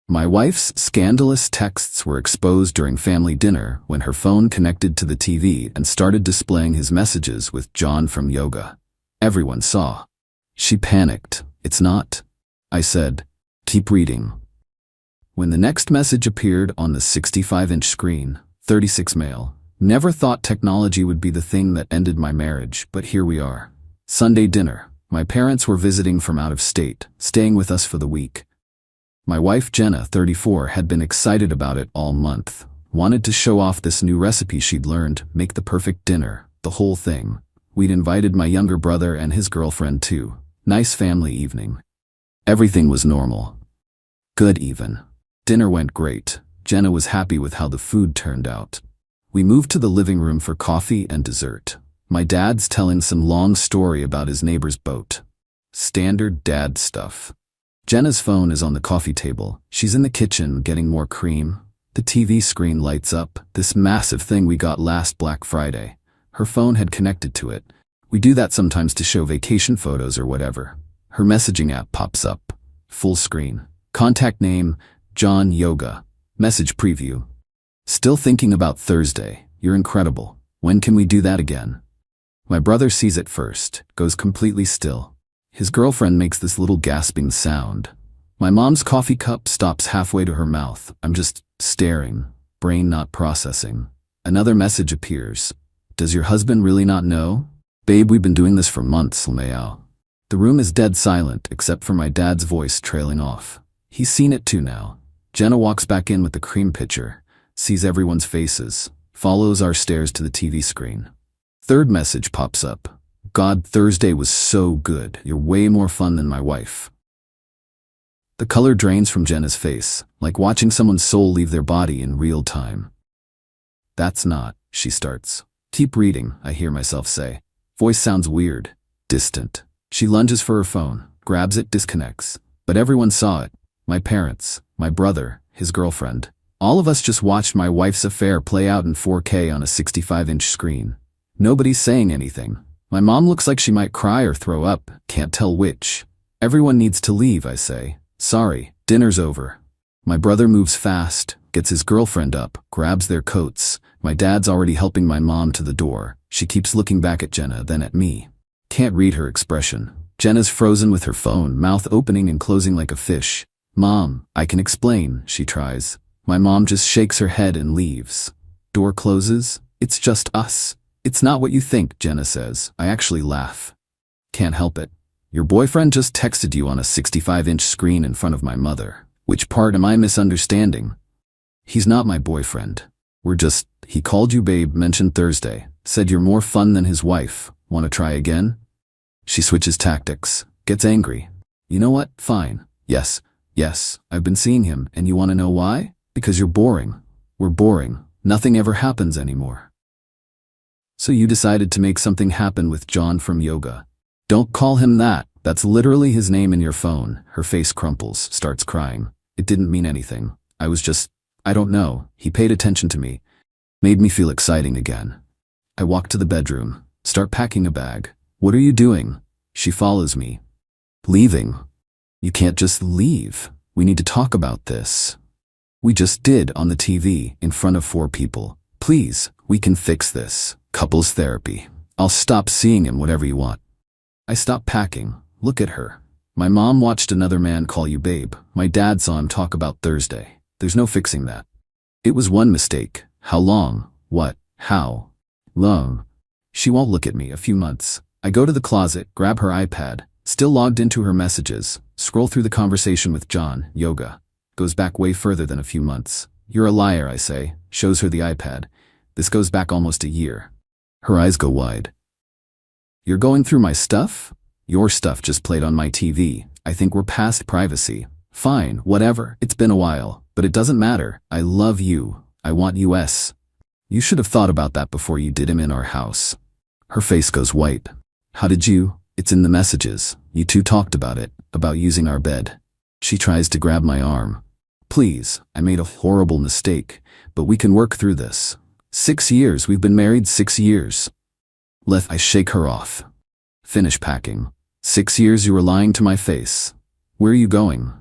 My wife's scandalous texts were exposed during family dinner when her phone connected to the TV and started displaying his messages with John from yoga. Everyone saw. She panicked. "It's not," I said. "Keep reading." When the next message appeared on the 65-inch screen, 36 male. Never thought technology would be the thing that ended my marriage, but here we are. Sunday dinner. My parents were visiting from out of state, staying with us for the week. My wife Jenna, 34, had been excited about it all month. Wanted to show off this new recipe she'd learned, make the perfect dinner, the whole thing. We'd invited my younger brother and his girlfriend too. Nice family evening. Everything was normal. Good even. Dinner went great. Jenna was happy with how the food turned out. We moved to the living room for coffee and dessert. My dad's telling some long story about his neighbor's boat. Standard dad stuff. Jenna's phone is on the coffee table. She's in the kitchen getting more cream. The TV screen lights up, this massive thing we got last Black Friday. Her phone had connected to it. We do that sometimes to show vacation photos or whatever. Her messaging app pops up. Full screen. Contact name, John Yoga. Message preview. Still thinking about Thursday. You're incredible. When can we do that again? My brother sees it first, goes completely still. His girlfriend makes this little gasping sound. My mom's coffee cup stops halfway to her mouth. I'm just staring, brain not processing. Another message appears. Does your husband really not know? Babe, we've been doing this for months, Meow. The room is dead silent except for my dad's voice trailing off. He's seen it too now. Jenna walks back in with the cream pitcher, sees everyone's faces, follows our stares to the TV screen. Third message pops up. God, Thursday was so good. You're way more fun than my wife. The color drains from Jenna's face, like watching someone's soul leave their body in real time. That's not, she starts. Keep reading, I hear myself say. Voice sounds weird, distant. She lunges for her phone, grabs it, disconnects. But everyone saw it. My parents, my brother, his girlfriend. All of us just watched my wife's affair play out in 4K on a 65-inch screen. Nobody's saying anything. My mom looks like she might cry or throw up, can't tell which. Everyone needs to leave, I say. Sorry, dinner's over. My brother moves fast, gets his girlfriend up, grabs their coats. My dad's already helping my mom to the door. She keeps looking back at Jenna, then at me. Can't read her expression. Jenna's frozen with her phone, mouth opening and closing like a fish. Mom, I can explain, she tries. My mom just shakes her head and leaves. Door closes. It's just us. It's not what you think, Jenna says. I actually laugh. Can't help it. Your boyfriend just texted you on a 65-inch screen in front of my mother. Which part am I misunderstanding? He's not my boyfriend. He called you babe, mentioned Thursday, said you're more fun than his wife. Want to try again? She switches tactics, gets angry. You know what? Fine. Yes, I've been seeing him, and you want to know why? Because you're boring. We're boring. Nothing ever happens anymore. So you decided to make something happen with John from yoga. Don't call him that. That's literally his name in your phone. Her face crumples, starts crying. It didn't mean anything. I don't know. He paid attention to me. Made me feel exciting again. I walk to the bedroom, start packing a bag. What are you doing? She follows me. Leaving. You can't just leave. We need to talk about this. We just did on the TV, in front of 4 people. Please, we can fix this. Couples therapy. I'll stop seeing him, whatever you want. I stop packing. Look at her. My mom watched another man call you babe. My dad saw him talk about Thursday. There's no fixing that. It was one mistake. How long? What? How? Long. She won't look at me. A few months. I go to the closet, grab her iPad, still logged into her messages, scroll through the conversation with John, yoga. Goes back way further than a few months. You're a liar, I say. Shows her the iPad. This goes back almost a year. Her eyes go wide. You're going through my stuff? Your stuff just played on my TV. I think we're past privacy. Fine, whatever. It's been a while, but it doesn't matter. I love you. I want US. You should have thought about that before you did him in our house. Her face goes white. How did you? It's in the messages. You two talked about it, about using our bed. She tries to grab my arm. Please, I made a horrible mistake, but we can work through this. 6 years, we've been married 6 years. I shake her off. Finish packing. 6 years you were lying to my face. Where are you going?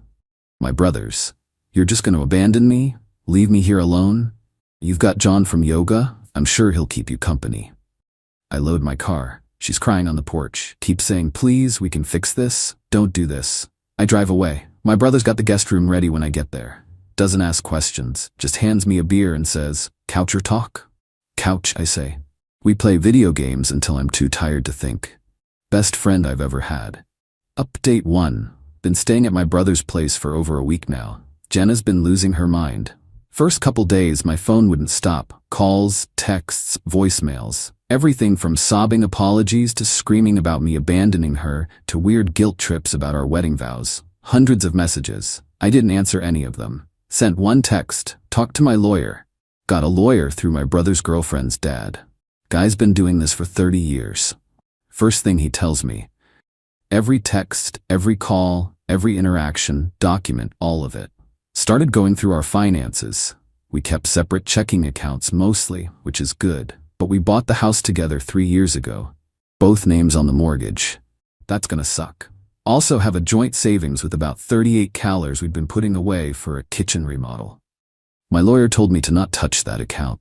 My brother's. You're just going to abandon me? Leave me here alone? You've got John from yoga? I'm sure he'll keep you company. I load my car. She's crying on the porch. Keep saying, please, we can fix this. Don't do this. I drive away. My brother's got the guest room ready when I get there. Doesn't ask questions, just hands me a beer and says, couch or talk? Couch, I say. We play video games until I'm too tired to think. Best friend I've ever had. Update 1. Been staying at my brother's place for over a week now. Jenna's been losing her mind. First couple days, my phone wouldn't stop. Calls, texts, voicemails. Everything from sobbing apologies to screaming about me abandoning her to weird guilt trips about our wedding vows. Hundreds of messages. I didn't answer any of them. Sent one text, talked to my lawyer. Got a lawyer through my brother's girlfriend's dad. Guy's been doing this for 30 years. First thing he tells me, every text, every call, every interaction, document all of it. Started going through our finances. We kept separate checking accounts mostly, which is good, but we bought the house together 3 years ago. Both names on the mortgage. That's gonna suck. Also have a joint savings with about 38 calories we'd been putting away for a kitchen remodel. My lawyer told me to not touch that account.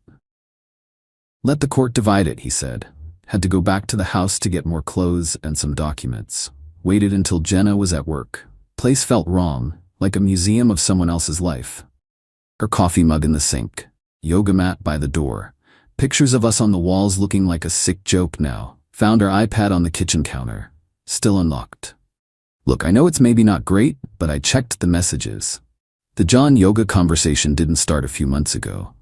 Let the court divide it, he said. Had to go back to the house to get more clothes and some documents. Waited until Jenna was at work. Place felt wrong, like a museum of someone else's life. Her coffee mug in the sink. Yoga mat by the door. Pictures of us on the walls looking like a sick joke now. Found her iPad on the kitchen counter. Still unlocked. Look, I know it's maybe not great, but I checked the messages. The John yoga conversation didn't start a few months ago.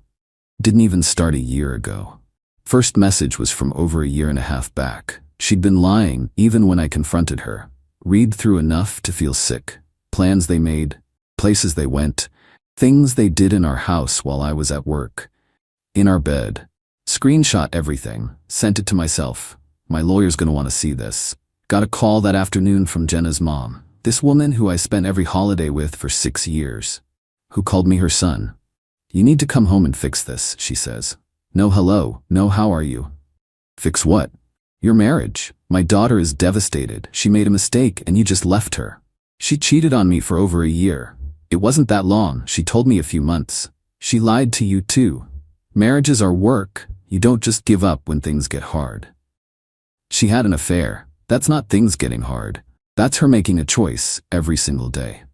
Didn't even start a year ago. First message was from over a year and a half back. She'd been lying even when I confronted her. Read through enough to feel sick. Plans they made, places they went, things they did in our house while I was at work. In our bed. Screenshot everything, sent it to myself. My lawyer's gonna want to see this. Got a call that afternoon from Jenna's mom, this woman who I spent every holiday with for 6 years, who called me her son. You need to come home and fix this, she says. No hello, no how are you? Fix what? Your marriage. My daughter is devastated. She made a mistake and you just left her. She cheated on me for over a year. It wasn't that long, she told me a few months. She lied to you too. Marriages are work. You don't just give up when things get hard. She had an affair. That's not things getting hard. That's her making a choice every single day.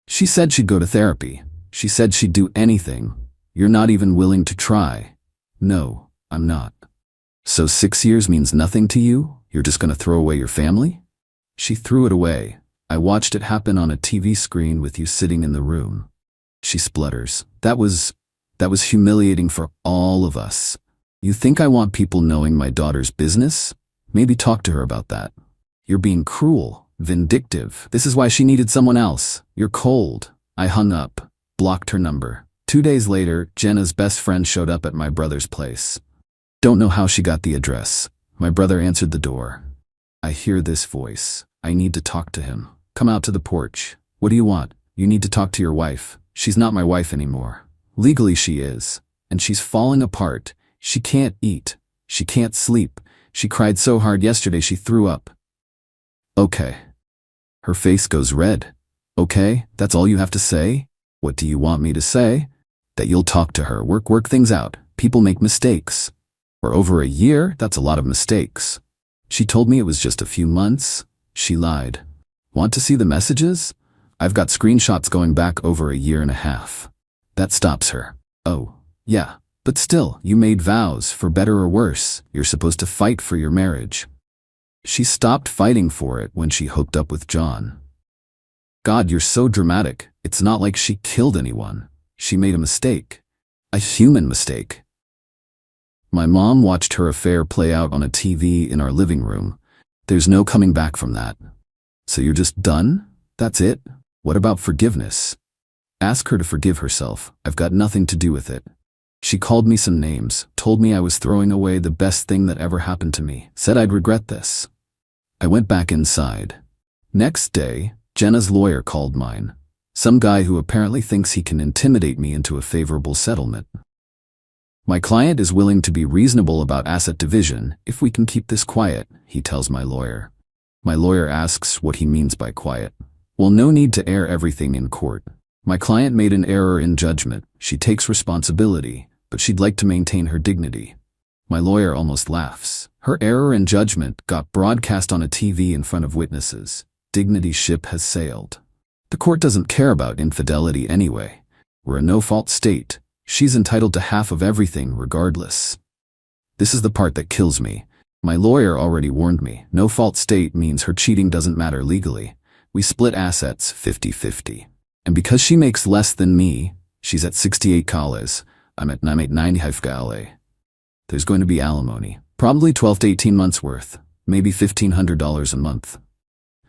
She said she'd go to therapy. She said she'd do anything. You're not even willing to try. No, I'm not. So 6 years means nothing to you? You're just gonna throw away your family? She threw it away. I watched it happen on a TV screen with you sitting in the room. She splutters. That was humiliating for all of us. You think I want people knowing my daughter's business? Maybe talk to her about that. You're being cruel, vindictive. This is why she needed someone else. You're cold. I hung up, blocked her number. 2 days later, Jenna's best friend showed up at my brother's place. Don't know how she got the address. My brother answered the door. I hear this voice. I need to talk to him. Come out to the porch. What do you want? You need to talk to your wife. She's not my wife anymore. Legally she is. And she's falling apart. She can't eat. She can't sleep. She cried so hard yesterday she threw up. Okay. Her face goes red. Okay, that's all you have to say? What do you want me to say? That you'll talk to her, work things out. People make mistakes. For over a year, that's a lot of mistakes. She told me it was just a few months. She lied. Want to see the messages? I've got screenshots going back over a year and a half. That stops her. Oh, yeah, but still, you made vows, for better or worse. You're supposed to fight for your marriage. She stopped fighting for it when she hooked up with John. God, you're so dramatic. It's not like she killed anyone. She made a mistake. A human mistake. My mom watched her affair play out on a TV in our living room. There's no coming back from that. So you're just done? That's it? What about forgiveness? Ask her to forgive herself. I've got nothing to do with it. She called me some names, told me I was throwing away the best thing that ever happened to me, said I'd regret this. I went back inside. Next day, Jenna's lawyer called mine. Some guy who apparently thinks he can intimidate me into a favorable settlement. My client is willing to be reasonable about asset division if we can keep this quiet, he tells my lawyer. My lawyer asks what he means by quiet. Well, no need to air everything in court. My client made an error in judgment. She takes responsibility, but she'd like to maintain her dignity. My lawyer almost laughs. Her error in judgment got broadcast on a TV in front of witnesses. Dignity ship has sailed. The court doesn't care about infidelity anyway. We're a no-fault state. She's entitled to half of everything regardless. This is the part that kills me. My lawyer already warned me. No-fault state means her cheating doesn't matter legally. We split assets 50-50. And because she makes less than me, she's at 68 Qley. I'm at 95 Qley. There's going to be alimony. Probably 12 to 18 months worth. Maybe $1,500 a month.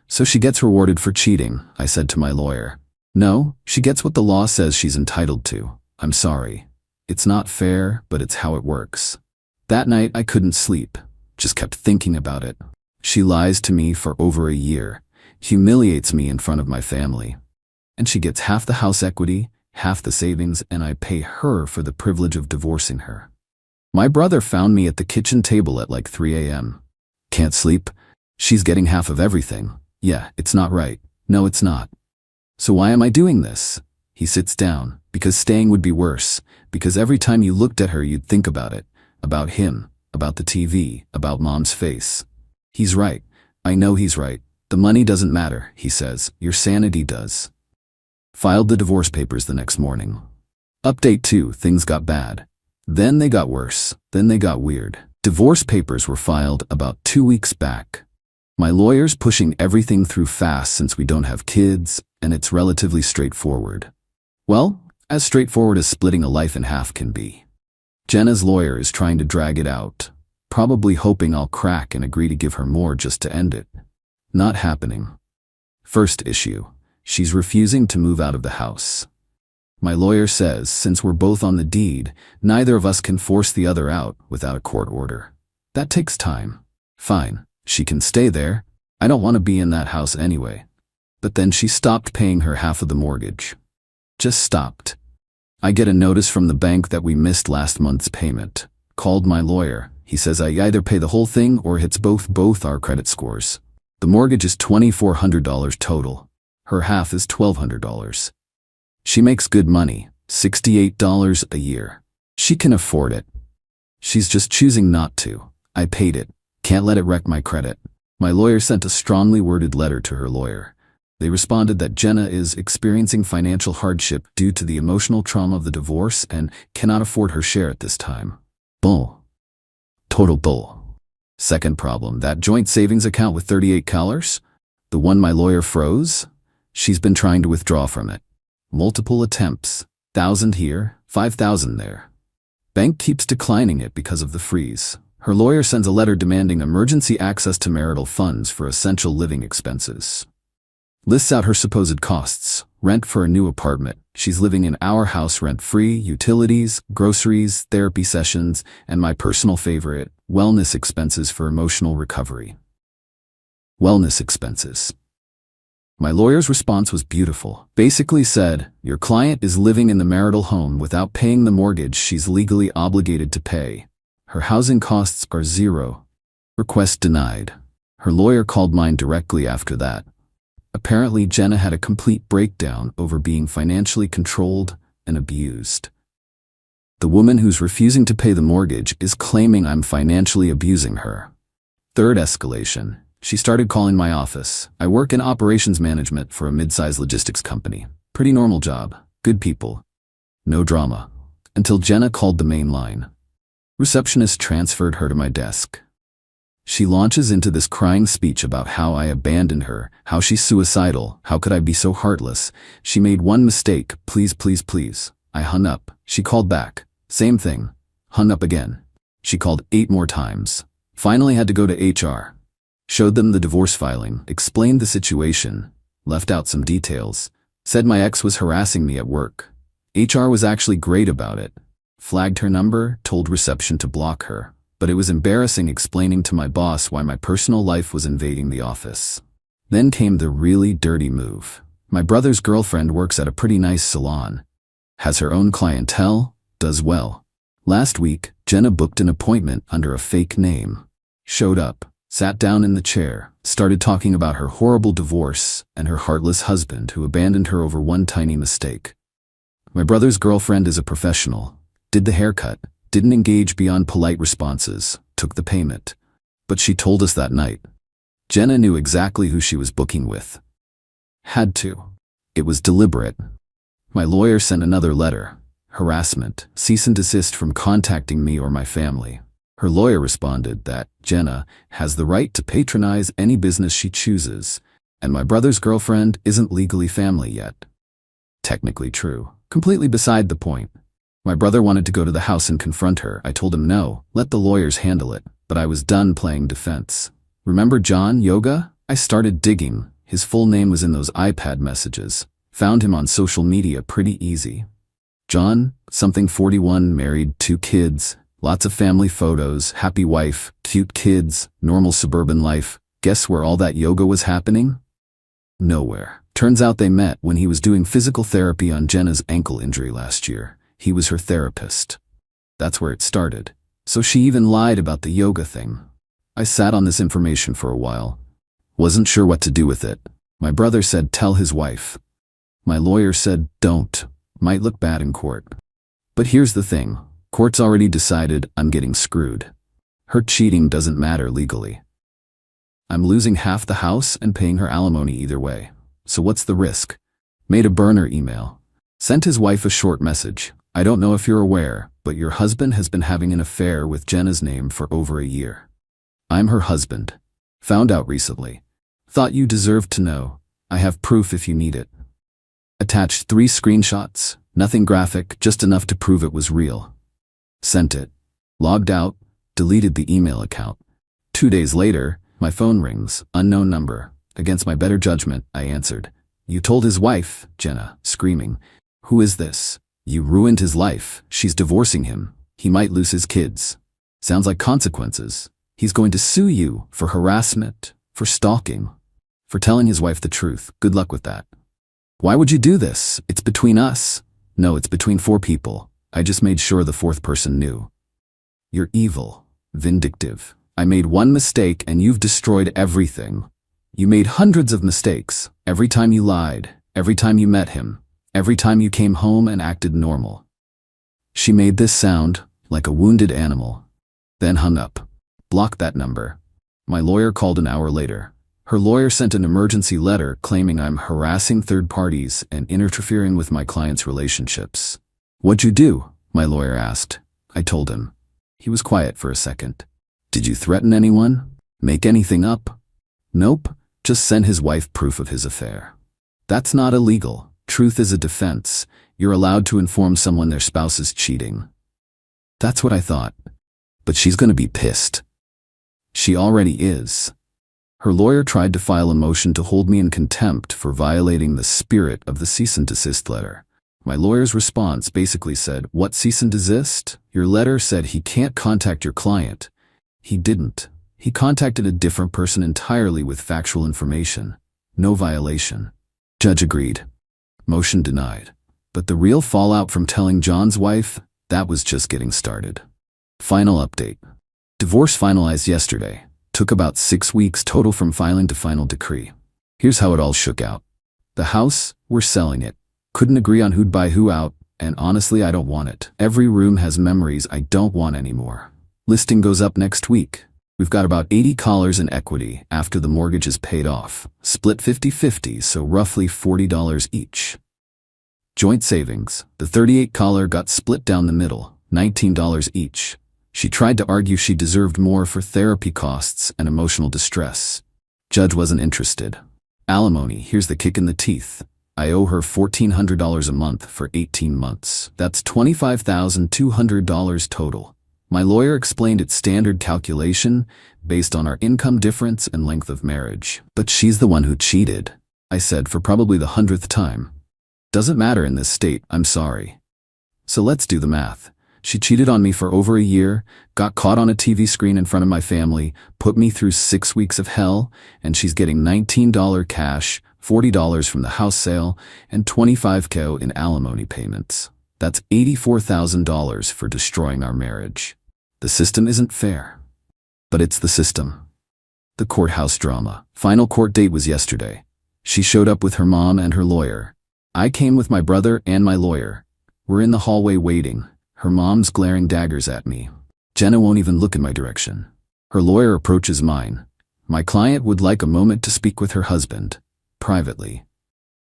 So she gets rewarded for cheating, I said to my lawyer. No, she gets what the law says she's entitled to. I'm sorry. It's not fair, but it's how it works. That night I couldn't sleep. Just kept thinking about it. She lies to me for over a year. Humiliates me in front of my family. And she gets half the house equity, half the savings, and I pay her for the privilege of divorcing her. My brother found me at the kitchen table at like 3 a.m. Can't sleep? She's getting half of everything. Yeah, it's not right. No, it's not. So why am I doing this? He sits down. Because staying would be worse. Because every time you looked at her you'd think about it. About him. About the TV. About mom's face. He's right. I know he's right. The money doesn't matter, he says. Your sanity does. Filed the divorce papers the next morning. Update 2. Things got bad. Then they got worse. Then they got weird. Divorce papers were filed about 2 weeks back. My lawyer's pushing everything through fast since we don't have kids, and it's relatively straightforward. Well, as straightforward as splitting a life in half can be. Jenna's lawyer is trying to drag it out, probably hoping I'll crack and agree to give her more just to end it. Not happening. First issue. She's refusing to move out of the house. My lawyer says since we're both on the deed, neither of us can force the other out without a court order. That takes time. Fine, she can stay there. I don't want to be in that house anyway. But then she stopped paying her half of the mortgage. Just stopped. I get a notice from the bank that we missed last month's payment. Called my lawyer. He says I either pay the whole thing or hits both our credit scores. The mortgage is $2,400 total. Her half is $1,200. She makes good money, $68 a year. She can afford it. She's just choosing not to. I paid it. Can't let it wreck my credit. My lawyer sent a strongly worded letter to her lawyer. They responded that Jenna is experiencing financial hardship due to the emotional trauma of the divorce and cannot afford her share at this time. Bull. Total bull. Second problem, that joint savings account with 38 Qley? The one my lawyer froze? She's been trying to withdraw from it. Multiple attempts. 1,000 here, 5,000 there. Bank keeps declining it because of the freeze. Her lawyer sends a letter demanding emergency access to marital funds for essential living expenses. Lists out her supposed costs. Rent for a new apartment. She's living in our house rent-free, utilities, groceries, therapy sessions, and my personal favorite, wellness expenses for emotional recovery. Wellness expenses. My lawyer's response was beautiful. Basically said, your client is living in the marital home without paying the mortgage she's legally obligated to pay. Her housing costs are zero. Request denied. Her lawyer called mine directly after that. Apparently Jenna had a complete breakdown over being financially controlled and abused. The woman who's refusing to pay the mortgage is claiming I'm financially abusing her. Third escalation. She started calling my office. I work in operations management for a mid-sized logistics company. Pretty normal job. Good people. No drama. Until Jenna called the main line. Receptionist transferred her to my desk. She launches into this crying speech about how I abandoned her, how she's suicidal, how could I be so heartless. She made one mistake, please, please, please. I hung up. She called back. Same thing. Hung up again. She called 8 more times. Finally had to go to HR. Showed them the divorce filing, explained the situation, left out some details, said my ex was harassing me at work. HR was actually great about it. Flagged her number, told reception to block her. But it was embarrassing explaining to my boss why my personal life was invading the office. Then came the really dirty move. My brother's girlfriend works at a pretty nice salon. Has her own clientele, does well. Last week, Jenna booked an appointment under a fake name. Showed up. Sat down in the chair, started talking about her horrible divorce and her heartless husband who abandoned her over one tiny mistake. My brother's girlfriend is a professional, did the haircut, didn't engage beyond polite responses, took the payment. But she told us that night. Jenna knew exactly who she was booking with. Had to. It was deliberate. My lawyer sent another letter. Harassment, cease and desist from contacting me or my family. Her lawyer responded that Jenna has the right to patronize any business she chooses, and my brother's girlfriend isn't legally family yet. Technically true. Completely beside the point. My brother wanted to go to the house and confront her. I told him no, let the lawyers handle it, but I was done playing defense. Remember John Yoga? I started digging. His full name was in those iPad messages. Found him on social media pretty easy. John, something 41, married, 2 kids, lots of family photos, happy wife, cute kids, normal suburban life. Guess where all that yoga was happening? Nowhere. Turns out they met when he was doing physical therapy on Jenna's ankle injury last year. He was her therapist. That's where it started. So she even lied about the yoga thing. I sat on this information for a while. Wasn't sure what to do with it. My brother said tell his wife. My lawyer said don't. Might look bad in court. But here's the thing. Court's already decided I'm getting screwed. Her cheating doesn't matter legally. I'm losing half the house and paying her alimony either way. So what's the risk? Made a burner email. Sent his wife a short message. I don't know if you're aware, but your husband has been having an affair with Jenna's name for over a year. I'm her husband. Found out recently. Thought you deserved to know. I have proof if you need it. Attached 3 screenshots, nothing graphic, just enough to prove it was real. Sent it. Logged out, deleted the email account. 2 days later, my phone rings, unknown number. Against my better judgment, I answered. You told his wife, Jenna, screaming. Who is this? You ruined his life. She's divorcing him. He might lose his kids. Sounds like consequences. He's going to sue you for harassment, for stalking, for telling his wife the truth. Good luck with that. Why would you do this? It's between us. No, it's between 4 people. I just made sure the 4th person knew. You're evil, vindictive. I made one mistake and you've destroyed everything. You made hundreds of mistakes. Every time you lied, every time you met him, every time you came home and acted normal. She made this sound like a wounded animal. Then hung up. Blocked that number. My lawyer called an hour later. Her lawyer sent an emergency letter claiming I'm harassing third parties and interfering with my client's relationships. What'd you do? My lawyer asked. I told him. He was quiet for a second. Did you threaten anyone? Make anything up? Nope. Just send his wife proof of his affair. That's not illegal. Truth is a defense. You're allowed to inform someone their spouse is cheating. That's what I thought. But she's gonna be pissed. She already is. Her lawyer tried to file a motion to hold me in contempt for violating the spirit of the cease and desist letter. My lawyer's response basically said, what cease and desist? Your letter said he can't contact your client. He didn't. He contacted a different person entirely with factual information. No violation. Judge agreed. Motion denied. But the real fallout from telling John's wife, that was just getting started. Final update. Divorce finalized yesterday. Took about 6 weeks total from filing to final decree. Here's how it all shook out. The house, we're selling it. Couldn't agree on who'd buy who out, and honestly I don't want it. Every room has memories I don't want anymore. Listing goes up next week. We've got about $80 in equity after the mortgage is paid off. Split 50-50, so roughly $40 each. Joint savings. The $38 got split down the middle, $19 each. She tried to argue she deserved more for therapy costs and emotional distress. Judge wasn't interested. Alimony, here's the kick in the teeth. I owe her $1,400 a month for 18 months. That's $25,200 total. My lawyer explained its standard calculation based on our income difference and length of marriage. But she's the one who cheated, I said for probably the 100th time. Doesn't matter in this state, I'm sorry. So let's do the math. She cheated on me for over a year, got caught on a TV screen in front of my family, put me through 6 weeks of hell, and she's getting $19 cash, $40 from the house sale, and $25,000 in alimony payments. That's $84,000 for destroying our marriage. The system isn't fair. But it's the system. The courthouse drama. Final court date was yesterday. She showed up with her mom and her lawyer. I came with my brother and my lawyer. We're in the hallway waiting. Her mom's glaring daggers at me. Jenna won't even look in my direction. Her lawyer approaches mine. My client would like a moment to speak with her husband. Privately.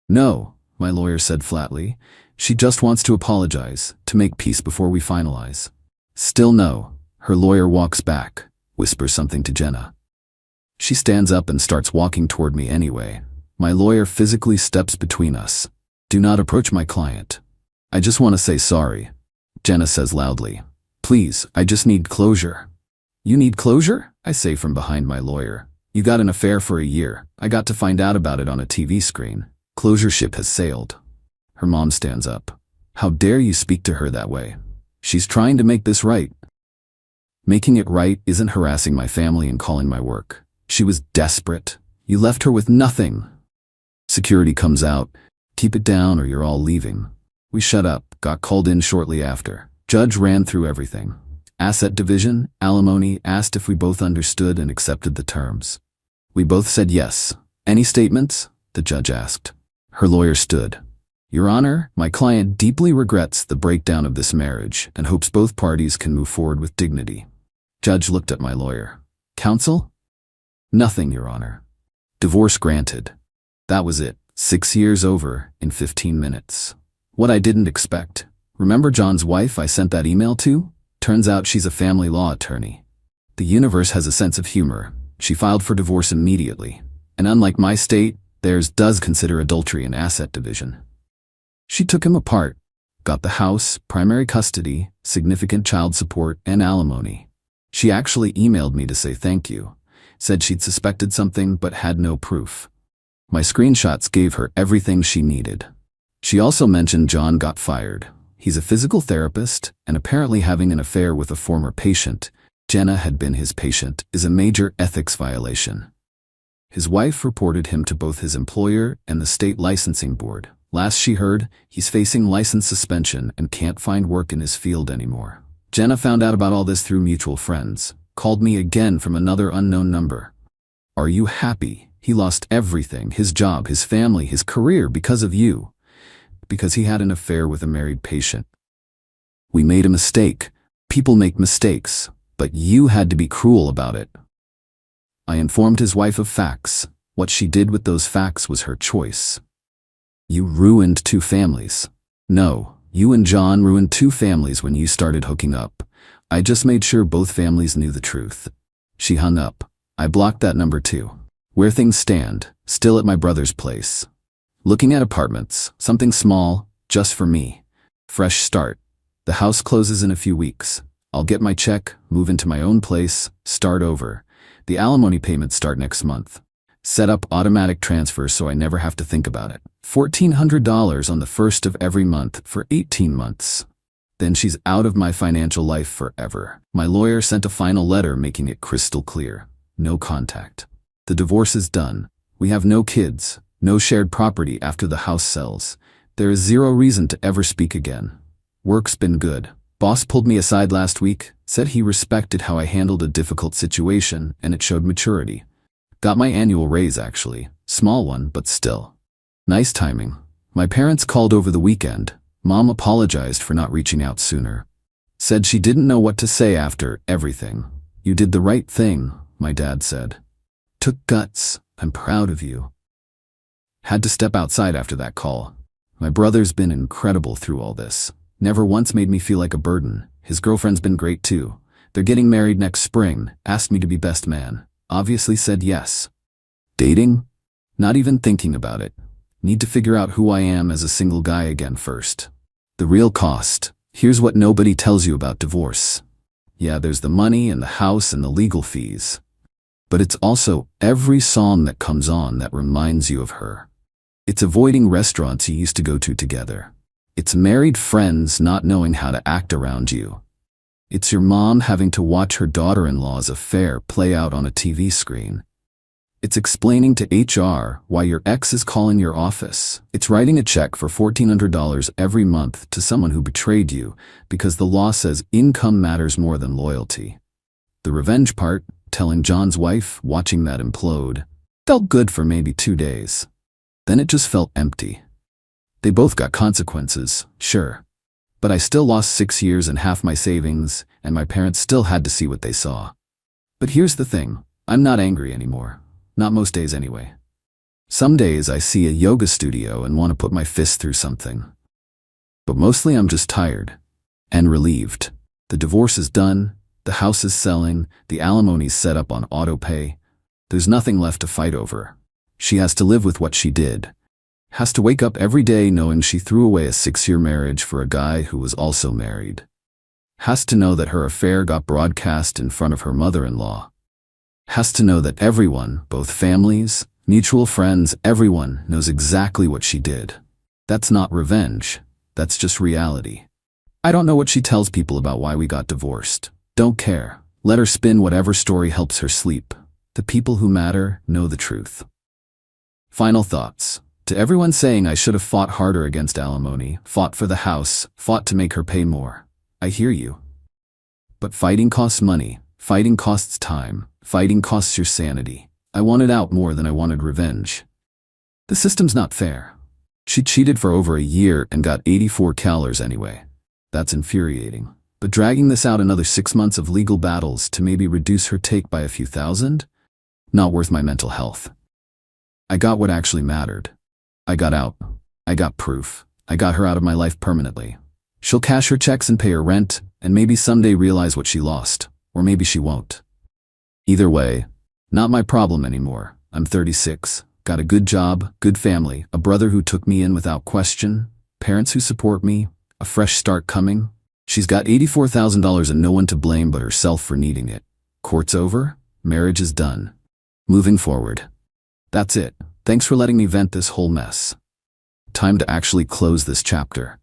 No, my lawyer said flatly. She just wants to apologize, to make peace before we finalize. Still no. Her lawyer walks back, whispers something to Jenna. She stands up and starts walking toward me anyway. My lawyer physically steps between us. Do not approach my client. I just want to say sorry. Jenna says loudly. Please, I just need closure. You need closure? I say from behind my lawyer. You got an affair for a year. I got to find out about it on a TV screen. Closure ship has sailed. Her mom stands up. How dare you speak to her that way? She's trying to make this right. Making it right isn't harassing my family and calling my work. She was desperate. You left her with nothing. Security comes out. Keep it down or you're all leaving. We shut up, got called in shortly after. Judge ran through everything. Asset division, alimony, asked if we both understood and accepted the terms. We both said yes. Any statements? The judge asked. Her lawyer stood. Your Honor, my client deeply regrets the breakdown of this marriage and hopes both parties can move forward with dignity. Judge looked at my lawyer. Counsel? Nothing, Your Honor. Divorce granted. That was it. 6 years over in 15 minutes. What I didn't expect. Remember John's wife I sent that email to? Turns out she's a family law attorney. The universe has a sense of humor. She filed for divorce immediately. And unlike my state, theirs does consider adultery an asset division. She took him apart. Got the house, primary custody, significant child support, and alimony. She actually emailed me to say thank you. Said she'd suspected something but had no proof. My screenshots gave her everything she needed. She also mentioned John got fired. He's a physical therapist, and apparently having an affair with a former patient, Jenna had been his patient, is a major ethics violation. His wife reported him to both his employer and the state licensing board. Last she heard, he's facing license suspension and can't find work in his field anymore. Jenna found out about all this through mutual friends. Called me again from another unknown number. Are you happy? He lost everything, his job, his family, his career because of you. Because he had an affair with a married patient. We made a mistake. People make mistakes, but you had to be cruel about it. I informed his wife of facts. What she did with those facts was her choice. You ruined 2 families. No, you and John ruined 2 families when you started hooking up. I just made sure both families knew the truth. She hung up. I blocked that number too. Where things stand, still at my brother's place. Looking at apartments, something small, just for me. Fresh start. The house closes in a few weeks. I'll get my check, move into my own place, start over. The alimony payments start next month. Set up automatic transfers so I never have to think about it. $1,400 on the 1st of every month for 18 months. Then she's out of my financial life forever. My lawyer sent a final letter making it crystal clear. No contact. The divorce is done. We have no kids, no shared property after the house sells. There is 0 reason to ever speak again. Work's been good. Boss pulled me aside last week, said he respected how I handled a difficult situation and it showed maturity. Got my annual raise actually. Small one, but still. Nice timing. My parents called over the weekend. Mom apologized for not reaching out sooner. Said she didn't know what to say after everything. You did the right thing, my dad said. Took guts. I'm proud of you. Had to step outside after that call. My brother's been incredible through all this. Never once made me feel like a burden. His girlfriend's been great too. They're getting married next spring. Asked me to be best man. Obviously said yes. Dating? Not even thinking about it. Need to figure out who I am as a single guy again first. The real cost. Here's what nobody tells you about divorce. Yeah, there's the money and the house and the legal fees. But it's also every song that comes on that reminds you of her. It's avoiding restaurants you used to go to together. It's married friends not knowing how to act around you. It's your mom having to watch her daughter-in-law's affair play out on a TV screen. It's explaining to HR why your ex is calling your office. It's writing a check for $1,400 every month to someone who betrayed you because the law says income matters more than loyalty. The revenge part, Telling John's wife, watching that implode, felt good for maybe 2 days. Then it just felt empty. They both got consequences, sure. But I still lost 6 years and half my savings, and my parents still had to see what they saw. But here's the thing, I'm not angry anymore. Not most days anyway. Some days I see a yoga studio and want to put my fist through something. But mostly I'm just tired. And relieved. The divorce is done, the house is selling, the alimony's set up on autopay. There's nothing left to fight over. She has to live with what she did. Has to wake up every day knowing she threw away a 6-year marriage for a guy who was also married. Has to know that her affair got broadcast in front of her mother-in-law. Has to know that everyone, both families, mutual friends, everyone knows exactly what she did. That's not revenge. That's just reality. I don't know what she tells people about why we got divorced. Don't care. Let her spin whatever story helps her sleep. The people who matter know the truth. Final thoughts. To everyone saying I should have fought harder against alimony, fought for the house, fought to make her pay more. I hear you. But fighting costs money. Fighting costs time. Fighting costs your sanity. I wanted out more than I wanted revenge. The system's not fair. She cheated for over a year and got 84 calories anyway. That's infuriating. But dragging this out another 6 months of legal battles to maybe reduce her take by a few thousand? Not worth my mental health. I got what actually mattered. I got out. I got proof. I got her out of my life permanently. She'll cash her checks and pay her rent, and maybe someday realize what she lost. Or maybe she won't. Either way, not my problem anymore. I'm 36, got a good job, good family, a brother who took me in without question, parents who support me, a fresh start coming. She's got $84,000 and no one to blame but herself for needing it. Court's over, marriage is done. Moving forward. That's it. Thanks for letting me vent this whole mess. Time to actually close this chapter.